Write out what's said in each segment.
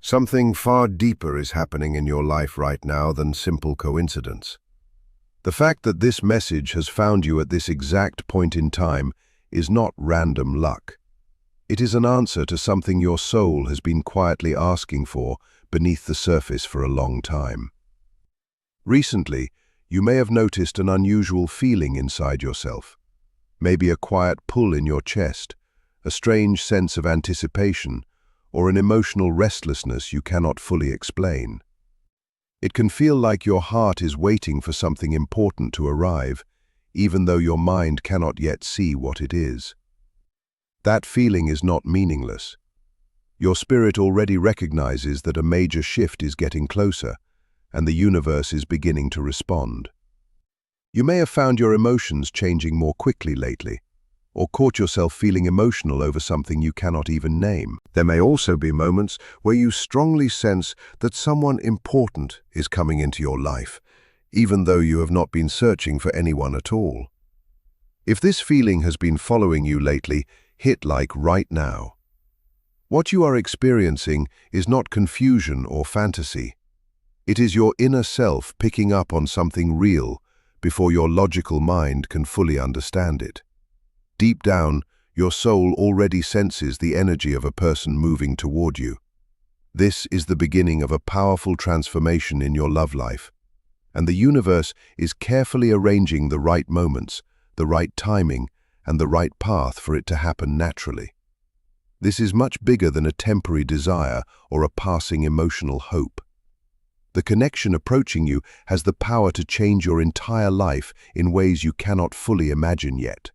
Something far deeper is happening in your life right now than simple coincidence. The fact that this message has found you at this exact point in time is not random luck. It is an answer to something your soul has been quietly asking for beneath the surface for a long time. Recently, you may have noticed an unusual feeling inside yourself. Maybe a quiet pull in your chest, a strange sense of anticipation, or an emotional restlessness you cannot fully explain. It can feel like your heart is waiting for something important to arrive, even though your mind cannot yet see what it is. That feeling is not meaningless. Your spirit already recognizes that a major shift is getting closer, and the universe is beginning to respond. You may have found your emotions changing more quickly lately, or caught yourself feeling emotional over something you cannot even name. There may also be moments where you strongly sense that someone important is coming into your life, even though you have not been searching for anyone at all. If this feeling has been following you lately, hit like right now. What you are experiencing is not confusion or fantasy. It is your inner self picking up on something real before your logical mind can fully understand it. Deep down, your soul already senses the energy of a person moving toward you. This is the beginning of a powerful transformation in your love life, and the universe is carefully arranging the right moments, the right timing, and the right path for it to happen naturally. This is much bigger than a temporary desire or a passing emotional hope. The connection approaching you has the power to change your entire life in ways you cannot fully imagine yet.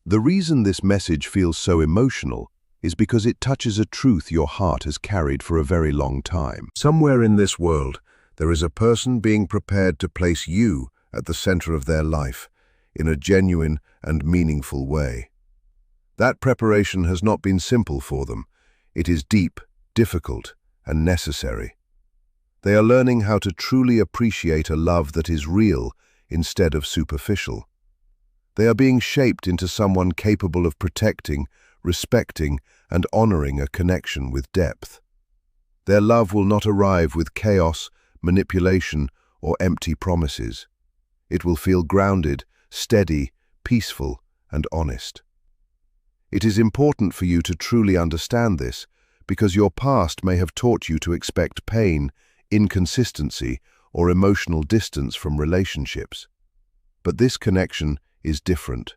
The reason this message feels so emotional is because it touches a truth your heart has carried for a very long time. Somewhere in this world, there is a person being prepared to place you at the center of their life in a genuine and meaningful way. That preparation has not been simple for them. It is deep, difficult, and necessary. They are learning how to truly appreciate a love that is real instead of superficial. They are being shaped into someone capable of protecting, respecting, and honoring a connection with depth. Their love will not arrive with chaos, manipulation, or empty promises. It will feel grounded, steady, peaceful, and honest. It is important for you to truly understand this, because your past may have taught you to expect pain, inconsistency, or emotional distance from relationships. But this connection is different.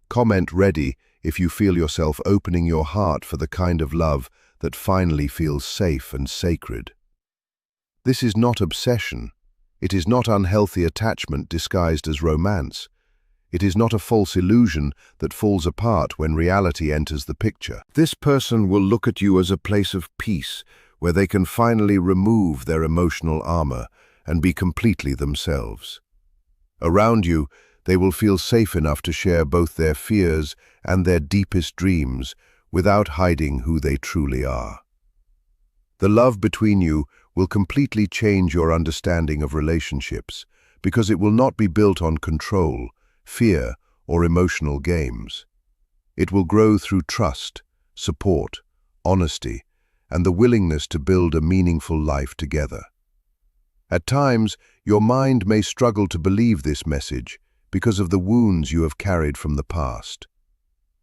Comment ready if you feel yourself opening your heart for the kind of love that finally feels safe and sacred. This is not obsession. It is not unhealthy attachment disguised as romance. It is not a false illusion that falls apart when reality enters the picture. This person will look at you as a place of peace, where they can finally remove their emotional armor and be completely themselves. Around you, they will feel safe enough to share both their fears and their deepest dreams without hiding who they truly are. The love between you will completely change your understanding of relationships because it will not be built on control, fear, or emotional games. It will grow through trust, support, honesty, and the willingness to build a meaningful life together. At times, your mind may struggle to believe this message because of the wounds you have carried from the past.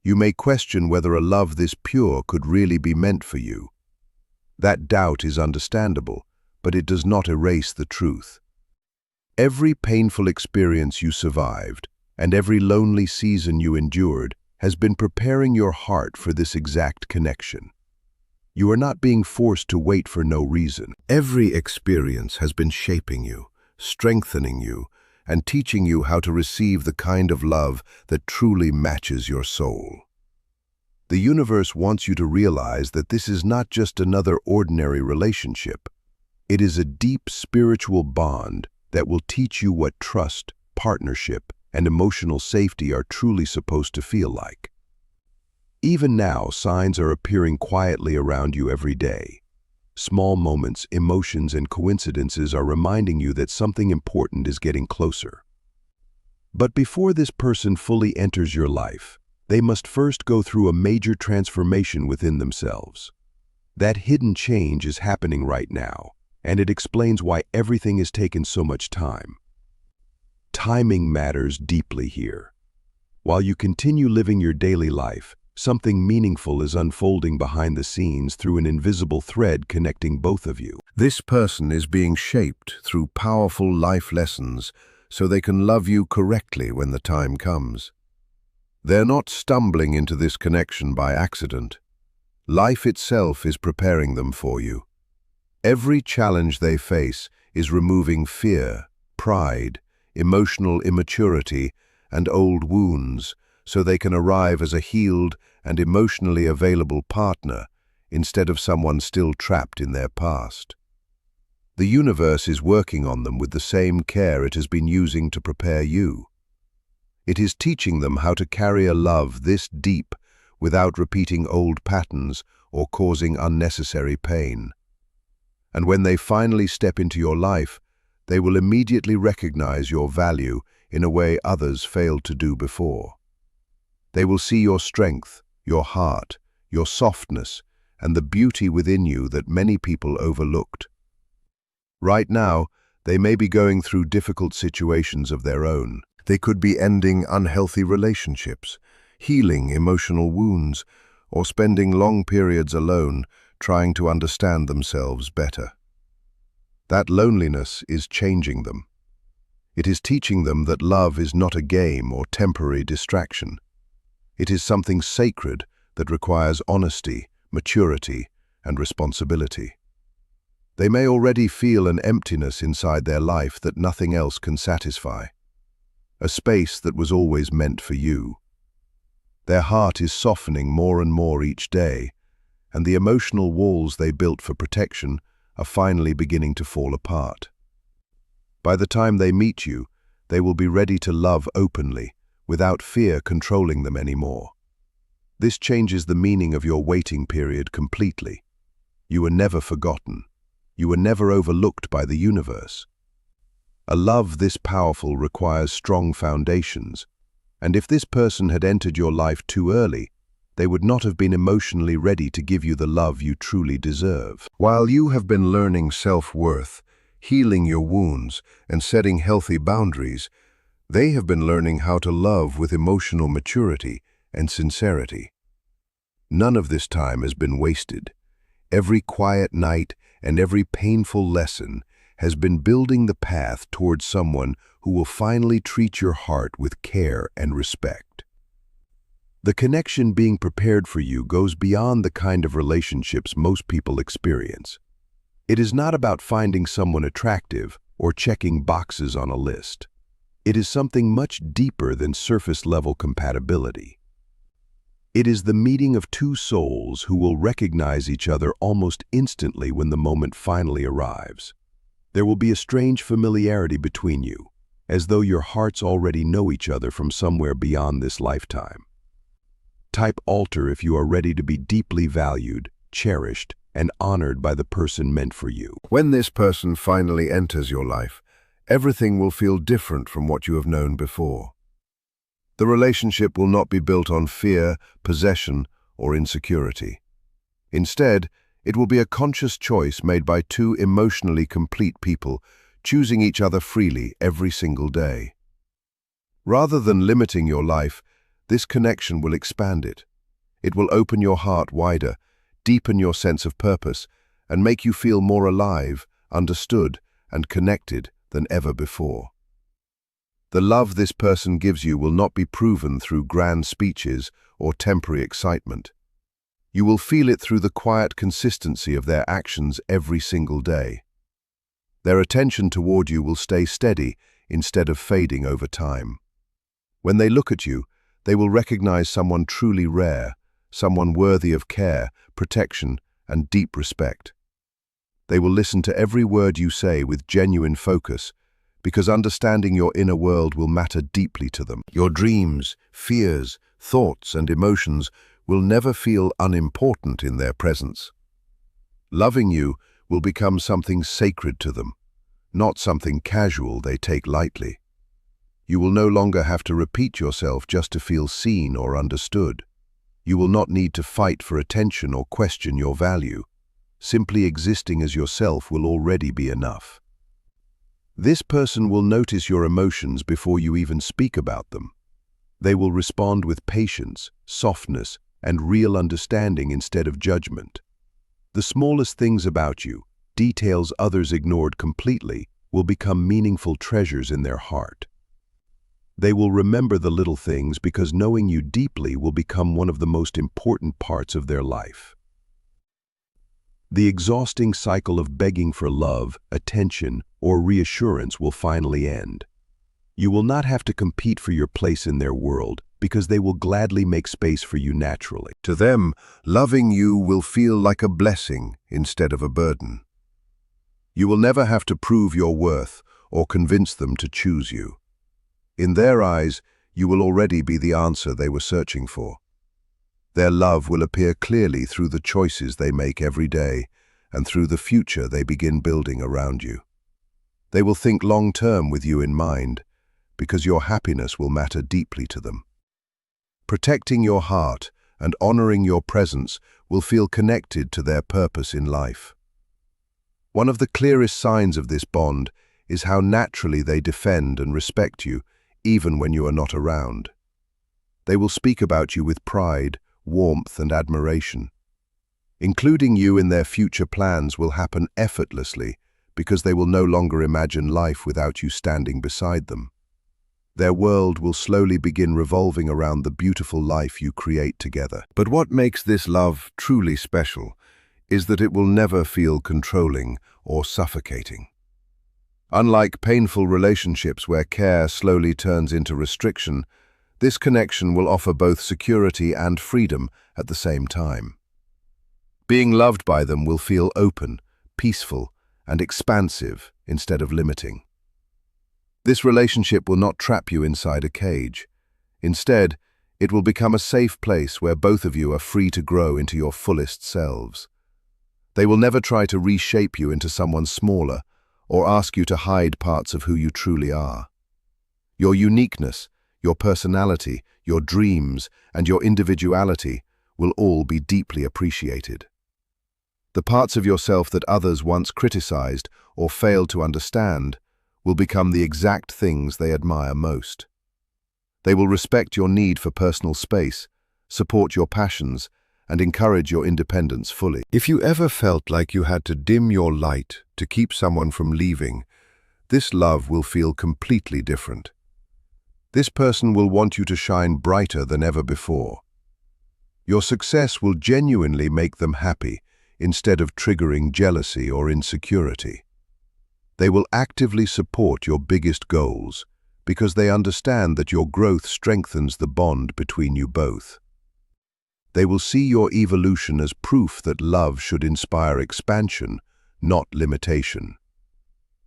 You may question whether a love this pure could really be meant for you. That doubt is understandable, but it does not erase the truth. Every painful experience you survived, and every lonely season you endured, has been preparing your heart for this exact connection. You are not being forced to wait for no reason. Every experience has been shaping you, strengthening you, and teaching you how to receive the kind of love that truly matches your soul. The universe wants you to realize that this is not just another ordinary relationship. It is a deep spiritual bond that will teach you what trust, partnership, and emotional safety are truly supposed to feel like. Even now, signs are appearing quietly around you every day. Small moments, emotions, and coincidences are reminding you that something important is getting closer. But before this person fully enters your life, they must first go through a major transformation within themselves. That hidden change is happening right now, and it explains why everything has taken so much time. Timing matters deeply here. While you continue living your daily life, something meaningful is unfolding behind the scenes through an invisible thread connecting both of you. This person is being shaped through powerful life lessons so they can love you correctly when the time comes. They're not stumbling into this connection by accident. Life itself is preparing them for you. Every challenge they face is removing fear, pride, emotional immaturity, and old wounds so they can arrive as a healed and emotionally available partner instead of someone still trapped in their past. The universe is working on them with the same care it has been using to prepare you. It is teaching them how to carry a love this deep without repeating old patterns or causing unnecessary pain. And when they finally step into your life, they will immediately recognize your value in a way others failed to do before. They will see your strength, your heart, your softness, and the beauty within you that many people overlooked. Right now, they may be going through difficult situations of their own. They could be ending unhealthy relationships, healing emotional wounds, or spending long periods alone trying to understand themselves better. That loneliness is changing them. It is teaching them that love is not a game or temporary distraction. It is something sacred that requires honesty, maturity, and responsibility. They may already feel an emptiness inside their life that nothing else can satisfy, a space that was always meant for you. Their heart is softening more and more each day, and the emotional walls they built for protection are finally beginning to fall apart. By the time they meet you, they will be ready to love openly, without fear controlling them anymore. This changes the meaning of your waiting period completely. You were never forgotten. You were never overlooked by the universe. A love this powerful requires strong foundations, and if this person had entered your life too early, they would not have been emotionally ready to give you the love you truly deserve. While you have been learning self-worth, healing your wounds, and setting healthy boundaries, they have been learning how to love with emotional maturity and sincerity. None of this time has been wasted. Every quiet night and every painful lesson has been building the path towards someone who will finally treat your heart with care and respect. The connection being prepared for you goes beyond the kind of relationships most people experience. It is not about finding someone attractive or checking boxes on a list. It is something much deeper than surface-level compatibility. It is the meeting of two souls who will recognize each other almost instantly when the moment finally arrives. There will be a strange familiarity between you, as though your hearts already know each other from somewhere beyond this lifetime. Type altar if you are ready to be deeply valued, cherished, and honored by the person meant for you. When this person finally enters your life, everything will feel different from what you have known before. The relationship will not be built on fear, possession, or insecurity. Instead, it will be a conscious choice made by two emotionally complete people, choosing each other freely every single day. Rather than limiting your life, this connection will expand it. It will open your heart wider, deepen your sense of purpose, and make you feel more alive, understood, and connected than ever before. The love this person gives you will not be proven through grand speeches or temporary excitement. You will feel it through the quiet consistency of their actions every single day. Their attention toward you will stay steady instead of fading over time. When they look at you, they will recognize someone truly rare, someone worthy of care, protection, and deep respect. They will listen to every word you say with genuine focus, because understanding your inner world will matter deeply to them. Your dreams, fears, thoughts, and emotions will never feel unimportant in their presence. Loving you will become something sacred to them, not something casual they take lightly. You will no longer have to repeat yourself just to feel seen or understood. You will not need to fight for attention or question your value. Simply existing as yourself will already be enough. This person will notice your emotions before you even speak about them. They will respond with patience, softness, and real understanding instead of judgment. The smallest things about you, details others ignored completely, will become meaningful treasures in their heart. They will remember the little things because knowing you deeply will become one of the most important parts of their life. The exhausting cycle of begging for love, attention, or reassurance will finally end. You will not have to compete for your place in their world because they will gladly make space for you naturally. To them, loving you will feel like a blessing instead of a burden. You will never have to prove your worth or convince them to choose you. In their eyes, you will already be the answer they were searching for. Their love will appear clearly through the choices they make every day and through the future they begin building around you. They will think long-term with you in mind because your happiness will matter deeply to them. Protecting your heart and honoring your presence will feel connected to their purpose in life. One of the clearest signs of this bond is how naturally they defend and respect you, even when you are not around. They will speak about you with pride, warmth, and admiration. Including you in their future plans will happen effortlessly because they will no longer imagine life without you standing beside them. Their world will slowly begin revolving around the beautiful life you create together. But what makes this love truly special is that it will never feel controlling or suffocating. Unlike painful relationships where care slowly turns into restriction, this connection will offer both security and freedom at the same time. Being loved by them will feel open, peaceful, and expansive instead of limiting. This relationship will not trap you inside a cage. Instead, it will become a safe place where both of you are free to grow into your fullest selves. They will never try to reshape you into someone smaller or ask you to hide parts of who you truly are. Your uniqueness, your personality, your dreams, and your individuality will all be deeply appreciated. The parts of yourself that others once criticized or failed to understand will become the exact things they admire most. They will respect your need for personal space, support your passions, and encourage your independence fully. If you ever felt like you had to dim your light to keep someone from leaving, this love will feel completely different. This person will want you to shine brighter than ever before. Your success will genuinely make them happy instead of triggering jealousy or insecurity. They will actively support your biggest goals because they understand that your growth strengthens the bond between you both. They will see your evolution as proof that love should inspire expansion, not limitation.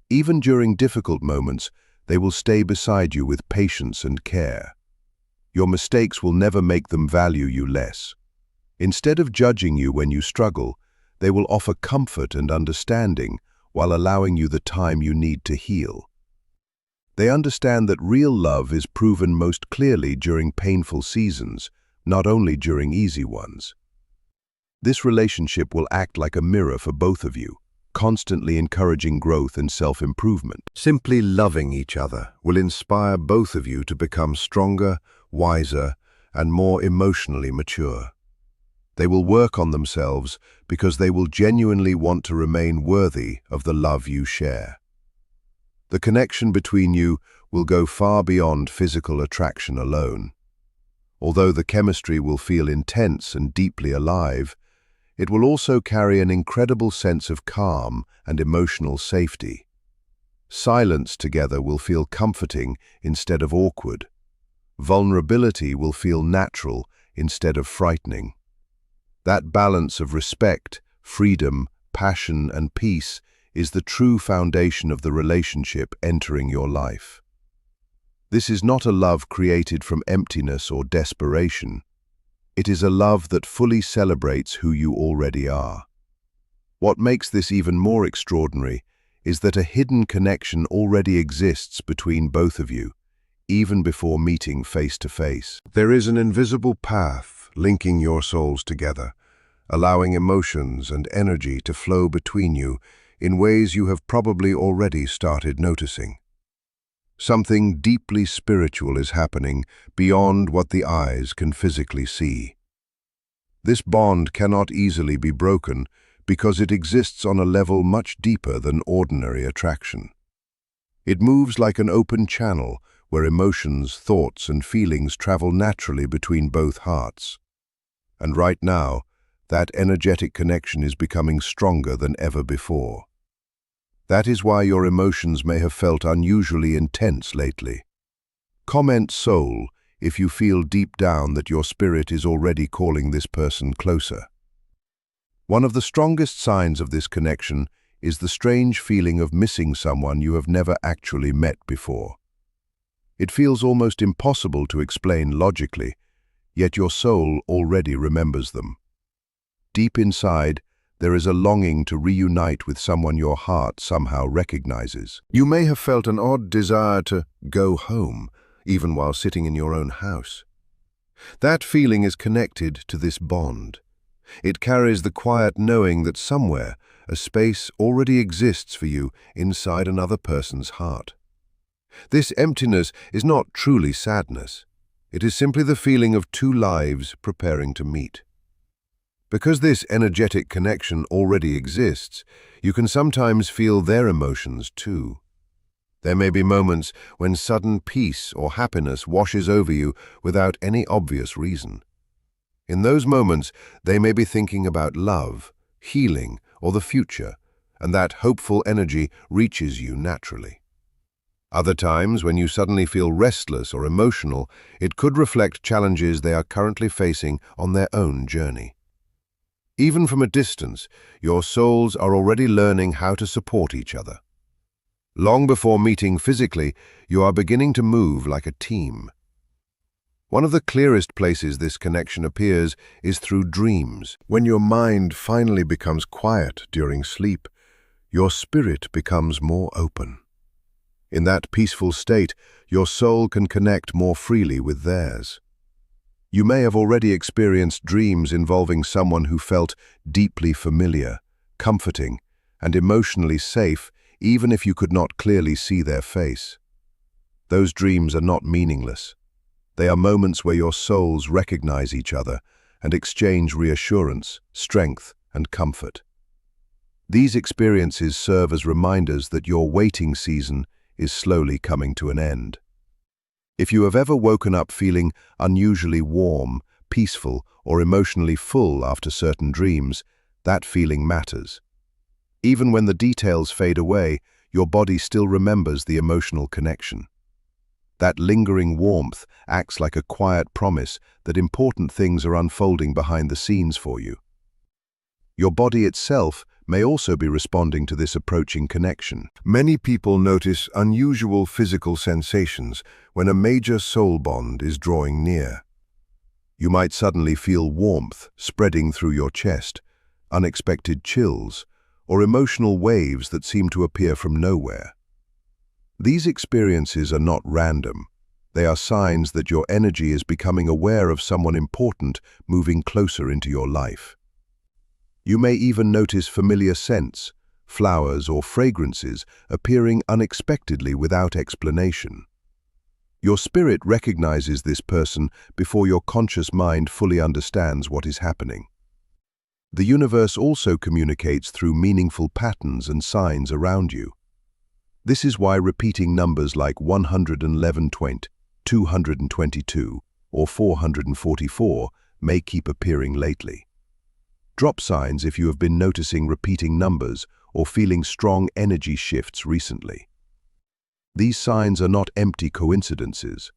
Even during difficult moments, they will stay beside you with patience and care. Your mistakes will never make them value you less. Instead of judging you when you struggle, they will offer comfort and understanding while allowing you the time you need to heal. They understand that real love is proven most clearly during painful seasons, not only during easy ones. This relationship will act like a mirror for both of you, constantly encouraging growth and self-improvement. Simply loving each other will inspire both of you to become stronger, wiser, and more emotionally mature. They will work on themselves because they will genuinely want to remain worthy of the love you share. The connection between you will go far beyond physical attraction alone. Although the chemistry will feel intense and deeply alive, it will also carry an incredible sense of calm and emotional safety. Silence together will feel comforting instead of awkward. Vulnerability will feel natural instead of frightening. That balance of respect, freedom, passion, and peace is the true foundation of the relationship entering your life. This is not a love created from emptiness or desperation. It is a love that fully celebrates who you already are. What makes this even more extraordinary is that a hidden connection already exists between both of you, even before meeting face to face. There is an invisible path linking your souls together, allowing emotions and energy to flow between you in ways you have probably already started noticing. Something deeply spiritual is happening beyond what the eyes can physically see. This bond cannot easily be broken because it exists on a level much deeper than ordinary attraction. It moves like an open channel where emotions, thoughts, and feelings travel naturally between both hearts. And right now, that energetic connection is becoming stronger than ever before. That is why your emotions may have felt unusually intense lately. Comment soul if you feel deep down that your spirit is already calling this person closer. One of the strongest signs of this connection is the strange feeling of missing someone you have never actually met before. It feels almost impossible to explain logically, yet your soul already remembers them. Deep inside, there is a longing to reunite with someone your heart somehow recognizes. You may have felt an odd desire to go home, even while sitting in your own house. That feeling is connected to this bond. It carries the quiet knowing that somewhere a space already exists for you inside another person's heart. This emptiness is not truly sadness. It is simply the feeling of two lives preparing to meet. Because this energetic connection already exists, you can sometimes feel their emotions too. There may be moments when sudden peace or happiness washes over you without any obvious reason. In those moments, they may be thinking about love, healing, or the future, and that hopeful energy reaches you naturally. Other times, when you suddenly feel restless or emotional, it could reflect challenges they are currently facing on their own journey. Even from a distance, your souls are already learning how to support each other. Long before meeting physically, you are beginning to move like a team. One of the clearest places this connection appears is through dreams. When your mind finally becomes quiet during sleep, your spirit becomes more open. In that peaceful state, your soul can connect more freely with theirs. You may have already experienced dreams involving someone who felt deeply familiar, comforting, and emotionally safe, even if you could not clearly see their face. Those dreams are not meaningless. They are moments where your souls recognize each other and exchange reassurance, strength, and comfort. These experiences serve as reminders that your waiting season is slowly coming to an end. If you have ever woken up feeling unusually warm, peaceful, or emotionally full after certain dreams, that feeling matters. Even when the details fade away, your body still remembers the emotional connection. That lingering warmth acts like a quiet promise that important things are unfolding behind the scenes for you. Your body itself may also be responding to this approaching connection. Many people notice unusual physical sensations when a major soul bond is drawing near. You might suddenly feel warmth spreading through your chest, unexpected chills, or emotional waves that seem to appear from nowhere. These experiences are not random. They are signs that your energy is becoming aware of someone important moving closer into your life. You may even notice familiar scents, flowers, or fragrances appearing unexpectedly without explanation. Your spirit recognizes this person before your conscious mind fully understands what is happening. The universe also communicates through meaningful patterns and signs around you. This is why repeating numbers like 111, 222, or 444 may keep appearing lately. Drop signs if you have been noticing repeating numbers or feeling strong energy shifts recently. These signs are not empty coincidences.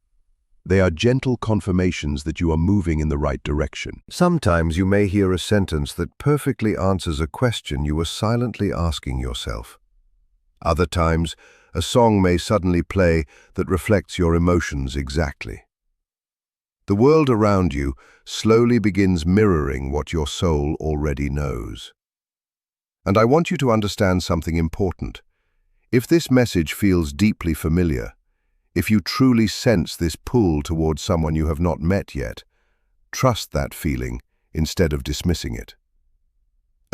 They are gentle confirmations that you are moving in the right direction. Sometimes you may hear a sentence that perfectly answers a question you were silently asking yourself. Other times, a song may suddenly play that reflects your emotions exactly. The world around you slowly begins mirroring what your soul already knows. And I want you to understand something important. If this message feels deeply familiar, if you truly sense this pull towards someone you have not met yet, trust that feeling instead of dismissing it.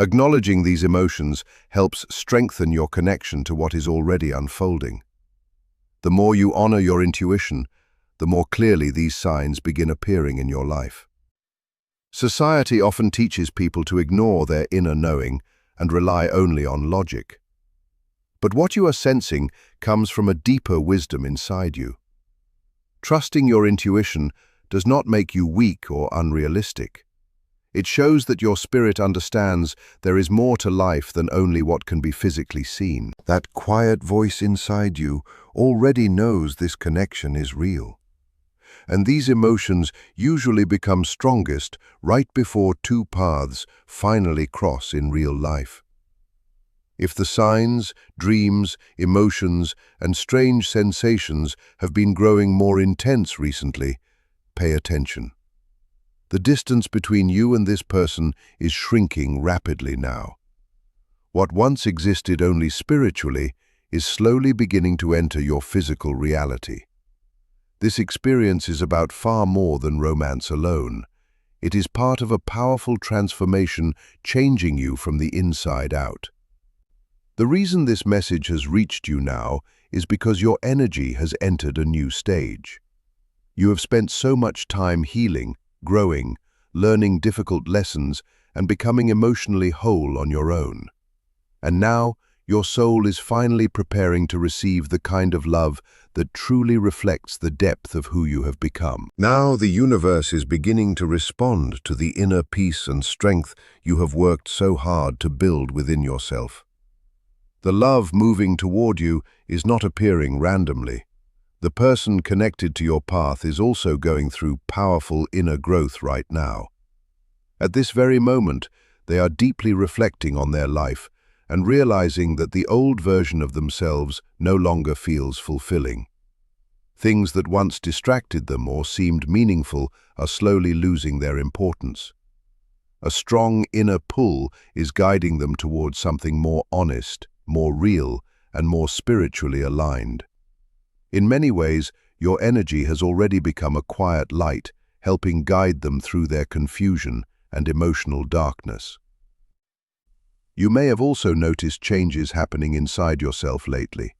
Acknowledging these emotions helps strengthen your connection to what is already unfolding. The more you honor your intuition, the more clearly these signs begin appearing in your life. Society often teaches people to ignore their inner knowing and rely only on logic. But what you are sensing comes from a deeper wisdom inside you. Trusting your intuition does not make you weak or unrealistic. It shows that your spirit understands there is more to life than only what can be physically seen. That quiet voice inside you already knows this connection is real. And these emotions usually become strongest right before two paths finally cross in real life. If the signs, dreams, emotions, and strange sensations have been growing more intense recently, pay attention. The distance between you and this person is shrinking rapidly now. What once existed only spiritually is slowly beginning to enter your physical reality. This experience is about far more than romance alone. It is part of a powerful transformation changing you from the inside out. The reason this message has reached you now is because your energy has entered a new stage. You have spent so much time healing, growing, learning difficult lessons, and becoming emotionally whole on your own. And now, your soul is finally preparing to receive the kind of love that truly reflects the depth of who you have become. Now the universe is beginning to respond to the inner peace and strength you have worked so hard to build within yourself. The love moving toward you is not appearing randomly. The person connected to your path is also going through powerful inner growth right now. At this very moment, they are deeply reflecting on their life and realizing that the old version of themselves no longer feels fulfilling. Things that once distracted them or seemed meaningful are slowly losing their importance. A strong inner pull is guiding them towards something more honest, more real, and more spiritually aligned. In many ways, your energy has already become a quiet light, helping guide them through their confusion and emotional darkness. You may have also noticed changes happening inside yourself lately.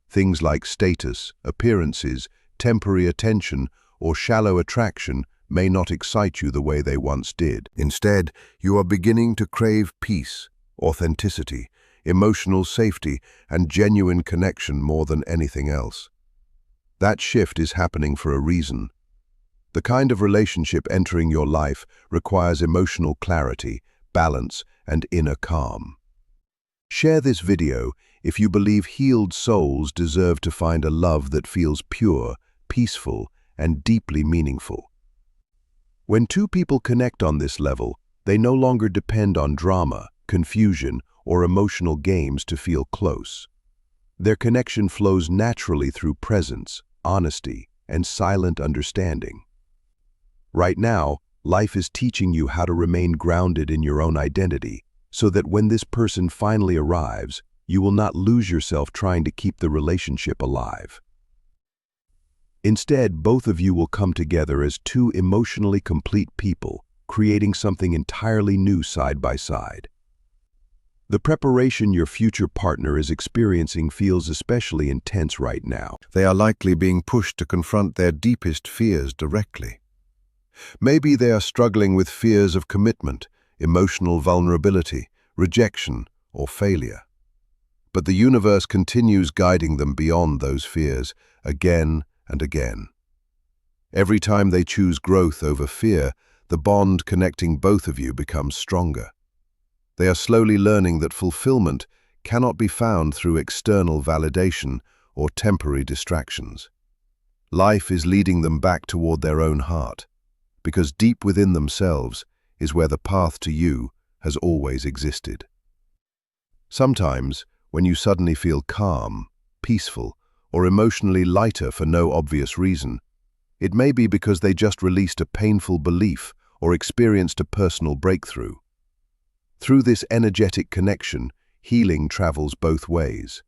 Things like status, appearances, temporary attention, or shallow attraction may not excite you the way they once did. Instead, you are beginning to crave peace, authenticity, emotional safety, and genuine connection more than anything else. That shift is happening for a reason. The kind of relationship entering your life requires emotional clarity, balance, and inner calm. Share this video if you believe healed souls deserve to find a love that feels pure, peaceful, and deeply meaningful. When two people connect on this level, they no longer depend on drama, confusion, or emotional games to feel close. Their connection flows naturally through presence, honesty, and silent understanding. Right now, life is teaching you how to remain grounded in your own identity, so that when this person finally arrives, you will not lose yourself trying to keep the relationship alive. Instead, both of you will come together as two emotionally complete people, creating something entirely new side by side. The preparation your future partner is experiencing feels especially intense right now. They are likely being pushed to confront their deepest fears directly. Maybe they are struggling with fears of commitment, emotional vulnerability, rejection, or failure. But the universe continues guiding them beyond those fears again and again. Every time they choose growth over fear, the bond connecting both of you becomes stronger. They are slowly learning that fulfillment cannot be found through external validation or temporary distractions. Life is leading them back toward their own heart, because deep within themselves is where the path to you has always existed. Sometimes, when you suddenly feel calm, peaceful, or emotionally lighter for no obvious reason, it may be because they just released a painful belief or experienced a personal breakthrough. Through this energetic connection, healing travels both ways.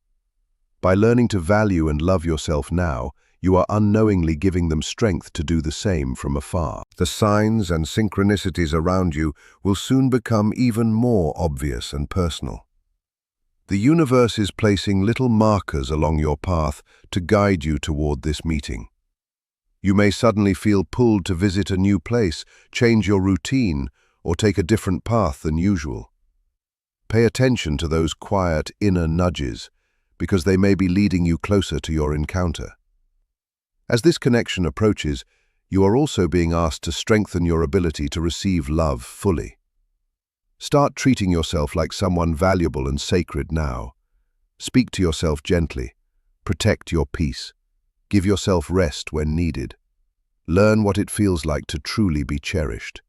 By learning to value and love yourself now, you are unknowingly giving them strength to do the same from afar. The signs and synchronicities around you will soon become even more obvious and personal. The universe is placing little markers along your path to guide you toward this meeting. You may suddenly feel pulled to visit a new place, change your routine, or take a different path than usual. Pay attention to those quiet inner nudges, because they may be leading you closer to your encounter. As this connection approaches, you are also being asked to strengthen your ability to receive love fully. Start treating yourself like someone valuable and sacred now. Speak to yourself gently. Protect your peace. Give yourself rest when needed. Learn what it feels like to truly be cherished.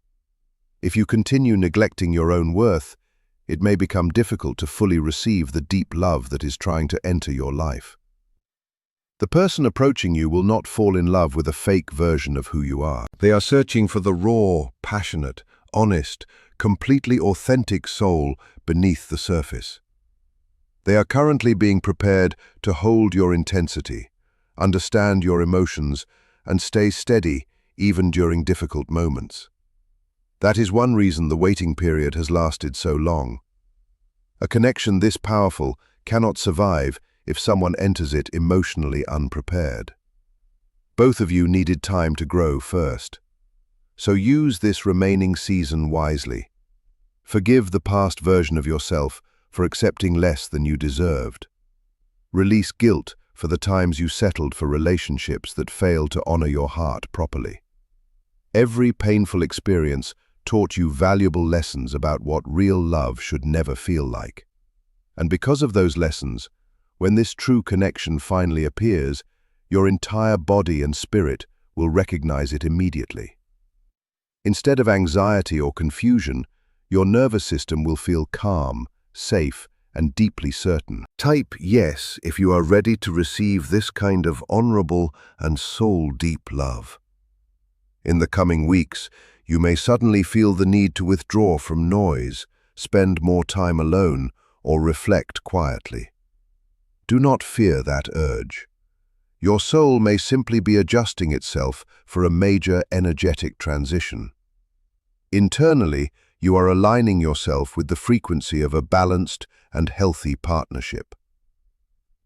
If you continue neglecting your own worth, it may become difficult to fully receive the deep love that is trying to enter your life. The person approaching you will not fall in love with a fake version of who you are. They are searching for the raw, passionate, honest, completely authentic soul beneath the surface. They are currently being prepared to hold your intensity, understand your emotions, and stay steady even during difficult moments. That is one reason the waiting period has lasted so long. A connection this powerful cannot survive if someone enters it emotionally unprepared. Both of you needed time to grow first. So use this remaining season wisely. Forgive the past version of yourself for accepting less than you deserved. Release guilt for the times you settled for relationships that failed to honor your heart properly. Every painful experience taught you valuable lessons about what real love should never feel like. And because of those lessons, when this true connection finally appears, your entire body and spirit will recognize it immediately. Instead of anxiety or confusion, your nervous system will feel calm, safe, and deeply certain. Type yes if you are ready to receive this kind of honorable and soul-deep love. In the coming weeks, you may suddenly feel the need to withdraw from noise, spend more time alone, or reflect quietly. Do not fear that urge. Your soul may simply be adjusting itself for a major energetic transition. Internally, you are aligning yourself with the frequency of a balanced and healthy partnership.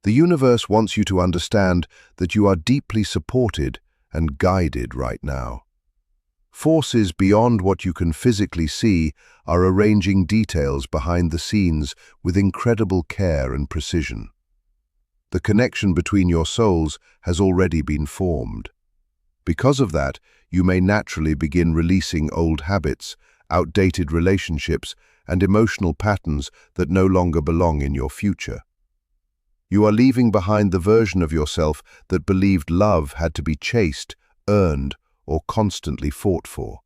The universe wants you to understand that you are deeply supported and guided right now. Forces beyond what you can physically see are arranging details behind the scenes with incredible care and precision. The connection between your souls has already been formed. Because of that, you may naturally begin releasing old habits, outdated relationships, and emotional patterns that no longer belong in your future. You are leaving behind the version of yourself that believed love had to be chased, earned, or constantly fought for.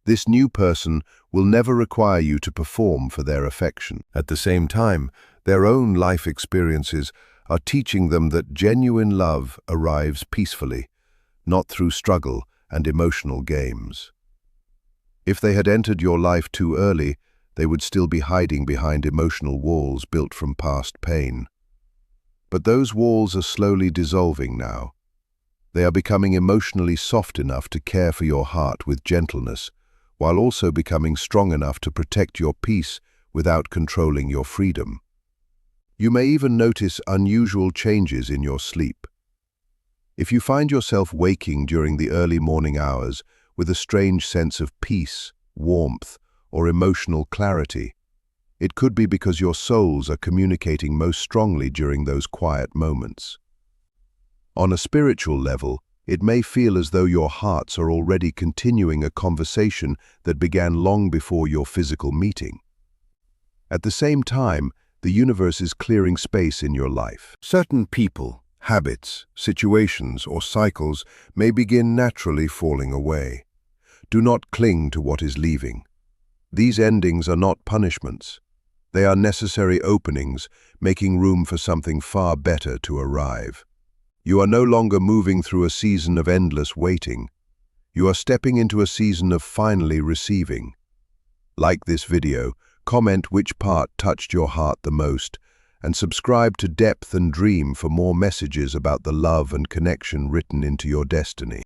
This new person will never require you to perform for their affection. At the same time, their own life experiences are teaching them that genuine love arrives peacefully, not through struggle and emotional games. If they had entered your life too early, they would still be hiding behind emotional walls built from past pain. But those walls are slowly dissolving now. They are becoming emotionally soft enough to care for your heart with gentleness, while also becoming strong enough to protect your peace without controlling your freedom. You may even notice unusual changes in your sleep. If you find yourself waking during the early morning hours with a strange sense of peace, warmth, or emotional clarity, it could be because your souls are communicating most strongly during those quiet moments. On a spiritual level, it may feel as though your hearts are already continuing a conversation that began long before your physical meeting. At the same time, the universe is clearing space in your life. Certain people, habits, situations, or cycles may begin naturally falling away. Do not cling to what is leaving. These endings are not punishments. They are necessary openings, making room for something far better to arrive. You are no longer moving through a season of endless waiting. You are stepping into a season of finally receiving. Like this video, comment which part touched your heart the most, and subscribe to Depth and Dream for more messages about the love and connection written into your destiny.